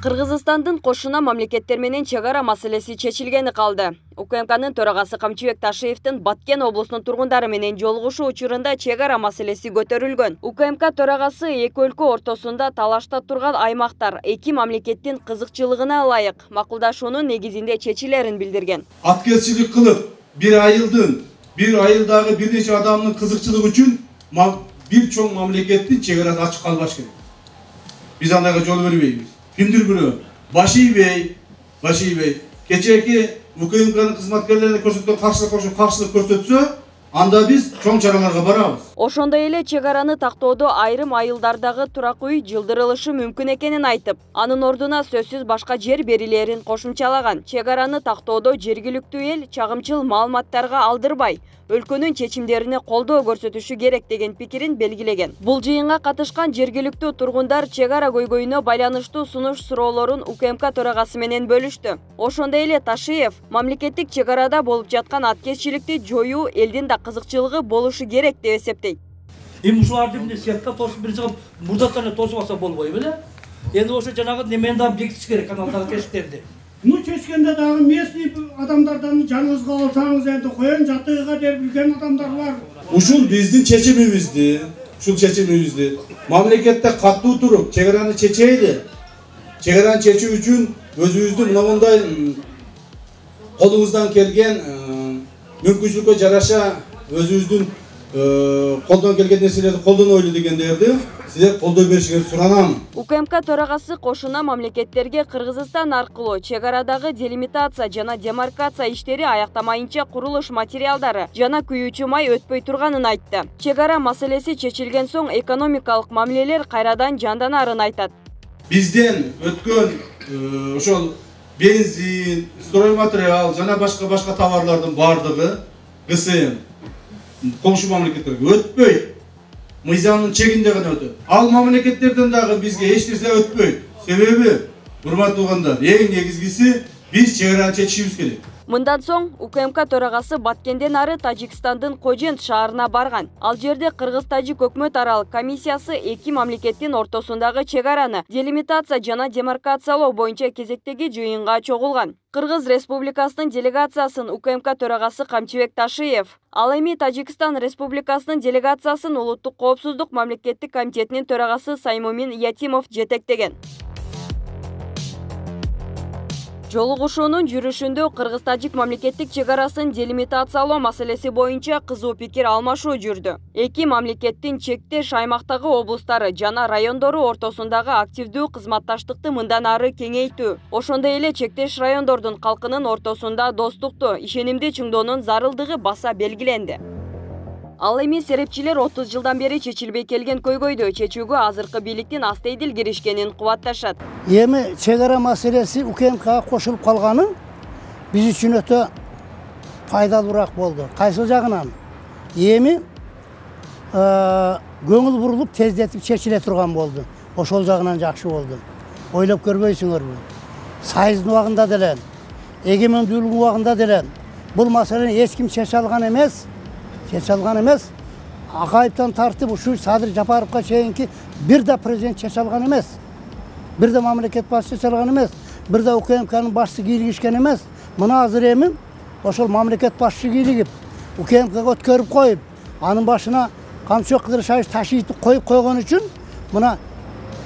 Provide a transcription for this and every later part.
Кыргызстандын кошуна мамлекеттер менен чек ара маселеси чечилгени калды. УКМКнын төрагасы Камчыбек Ташиевдин Баткен облусунун тургундары менен жолугушуу учурунда чек ара маселеси көтөрүлгөн. УКМК төрагасы эки өлкө ортосунда талашта турган аймактар эки мамлекеттин кызыкчылыгына ылайык макулдашуунун негизинде чечилерин билдирген. Аткезчилик кылып, бир айылдагы бир нече адамдын кызыкчылыгы үчүн бир чоң мамлекеттин чек арасы ачык калбаш керек. Биз андайга жол бербейбиз. Кимдир бирөө Башибей кечээки УКМКнын кызматкерлерине көрсөткөн каршылык көрсөтсө, анда биз чоң чараларга барабыз. Ошондой эле чек араны тактоодо айрым айылдардагы турак үй жылдырылышы мүмкүн экенин айтып, анын ордуна сөзсүз башка жер берилерин кошумчалаган. Чек араны тактоодо жергиликтүү эл чагымчыл маалыматтарга алдырбай, өлкөнүн чечимдерине колдоо көрсөтүшү керек деген пикирин белгилеген. Бул жыйынга катышкан жергиликтүү тургундар чек ара көйгөйүнө байланыштуу сунуш суроолорун УКМК төрагасы менен бөлүштү. Ошондой эле Ташиев мамлекеттик чек арада болуп жаткан аткезчиликти жоюу элдин да кызыкчылыгы болушу керек деп эсептейт. Эми ушуларды эмне сетка тосуп бир жагып мурдаттан эле тосуп алса болбой беле? Эми ошо жанагы немени да бекитиш керек каналдагы тешиктерди. Чечкенде дагы местный адамдардан жаныңызга алсаңыз энди коен жатыга деп билген адамдар бар. Ушул биздин чечимибизди, мамлекетте каттуу туруп, чек араны чечейли. Чек араны чечүү үчүн өзүбүздүн мындай колубуздан келген мүмкүнчүлүккө жараша өзүбүздүн колдон келген нерселерди колдонойлу дегендерди силер колдой беришиңерди суранам. УКМК төрагасы кошуна мамлекеттерге Кыргызстан аркылуу чек арадагы делимитация жана демаркация иштери аяктамайынча курулуш материалдары жана күйүүчү май өтпөй турганын айтты. Чек ара маселеси чечилген соң экономикалык мамилелер кайрадан жанданарын айтат. Бизден өткөн ошол бензин, стройматериал жана башка товарлардын бардыгы ГСМ коңшу мамлекеттерге өтпөйт. Мыйзамдын чегинде гана өтөт. Ал мамлекеттерден дагы бизге эч нерсе өтпөйт. Себеби, урматтуу туугандар, эң негизгиси биз чек араны чечишибиз керек. Мындан соң УКМК төрагасы Баткенден ары Тажикстандын Кожент шаарына барган. Ал жерде Кыргыз-Тажик өкмөт аралык комиссиясы эки мамлекеттин ортосундагы чек араны делимитация жана демаркациялоо боюнча кезектеги жыйынга чогулган. Кыргыз Республикасынын делегациясын УКМК төрагасы Камчыбек Ташиев, ал эми Тажикстан Республикасынын делегациясын Улуттук коопсуздук мамлекеттик комитетинин төрагасы Саймумин Ятимов жетектеген. Жолугушуунун жүрүшүндө Кыргыз-Тажик мамлекеттик чек арасын делимитациялоо маселеси боюнча кызуу пикир алмашуу жүрдү. Эки мамлекеттин чектеш аймактагы облустары жана райондору ортосундагы активдүү кызматташтыкты мындан ары кеңейтүү, ошондой эле чектеш райондордун калкынын ортосунда достукту, ишенимди чыңдоонун зарылдыгы баса белгиленди. Ал эми серепчилер 30 жылдан бери чечилбей келген көйгөйдү чечүүгө азыркы бийликтин астейдил киришкенин кубатташат. Эми чек ара маселеси УКМКга кошулуп калганы биз үчүн өтө пайдалуураак болду. Кайсыл жагынан? Эми көңүл бурулуп тездетип чечиле турган болду. Ошол жагынан жакшы болду. Ойлоп көрбөйсүңөрбү? Сайыздын убагында деле, эгемендүүлүк убагында деле бул маселени эч ким чече алган эмес. Акаевден тартып ушу Садыр Жапаровго чейинки бир да президент чече алган эмес. Бир да мамлекет башчысы чече алган эмес. Бир да УКМКнын башчысы кийлигишкен эмес. Мына азыр эми ошол мамлекет башчысы кийлигип, УКМКга өткөрүп коюп, анын башына Камчыбек Кыдыршаевич Ташиевди коюп койгон үчүн мына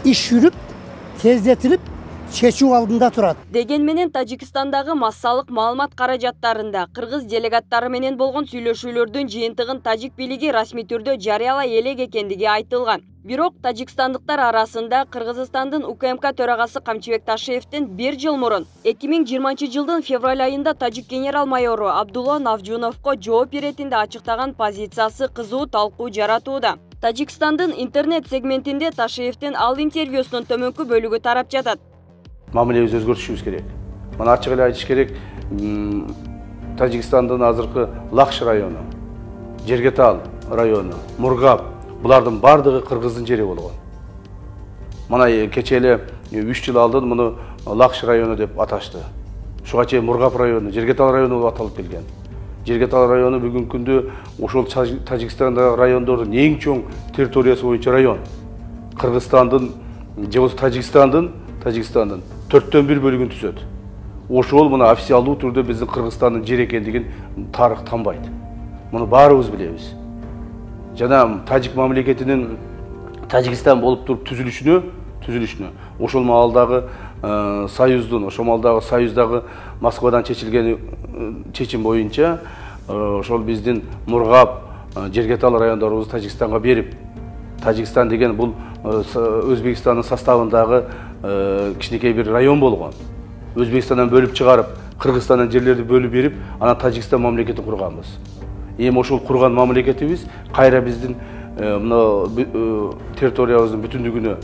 иш жүрүп, тездетилип чечүү алдында турат. Деген менен Тажикстандагы массалык маалымат каражаттарында кыргыз делегаттары менен болгон сүйлөшүүлөрдүн жыйынтыгын тажик бийлиги расмий түрдө жарыялай элек экендиги айтылган. Бирок тажикстандыктар арасында Кыргызстандын УКМК төрагасы Камчыбек Ташиевдин 1 жыл мурун 2020 жылдын февраль айында тажик генерал-майору Абдулла Навжуновго жооп беретинде ачыктаган позициясы кызуу талкуу жаратууда. Тажикстандын интернет сегментинде Ташиевдин ал интервьюсунун төмөнкү бөлүгү тарап жатат. Мамилебизди өзгөртүшүбүз керек. Мына ачык эле айтыш керек, Тажикстандын азыркы Лакш району, Жергетал району, Мургап, булардын бардыгы кыргыздын жери болгон. Мына кече эле 3 жыл алдын муну Лакш району деп аташты. Ушуга чейин Мургап району, Жергетал району болуп аталып келген. Жергетал району бүгүнкү күндө ошол Тажикстандагы райондордун эң чоң территориясы боюнча район. Кыргызстандын же болбосо Тажикстандын 4/1 бөлігін түсөт. Ошол мына официалдуу түрдө биздин Кыргызстандын жери экендигин тарых танбайт. Муну баарыбыз билебиз. Жана Тажик мамлекетинин Тажикстан болуп туруп түзүлүшүнө ошол маалдагы союздун, ошол маалдагы союздагы Москвадан чечилген чечим боюнча ошол биздин Мургап, Жергетал райондорубузду Тажикстанга берип, Тажикстан деген бул Өзбекстандын составындагы кичинекей бир район болгон. Өзбекстандан бөлүп чыгарып, Кыргызстандан жерлерди бөлүп берип, анан Тажикстан мамлекетин курганбыз. Эми ошол курган мамлекетибиз кайра биздин мына территориябыздын бүтүндүгүнө,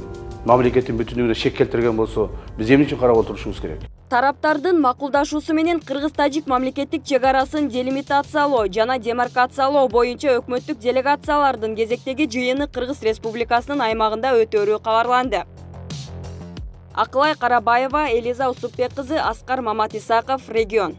мамлекеттин бүтүндүгүнө шек келтирген болсо, биз эмне үчүн карап отурушубуз керек? Тараптардын макулдашуусу менен Кыргыз-Тажик мамлекеттик чек арасын делимитациялоо жана демаркациялоо боюнча өкмөттүк делегациялардын кезектеги жыйыны Кыргыз Республикасынын аймагында өтөрү кабарланды. Акылай Карабаева, Элиза Усупбек кызы, Аскар Маматисаков, Регион.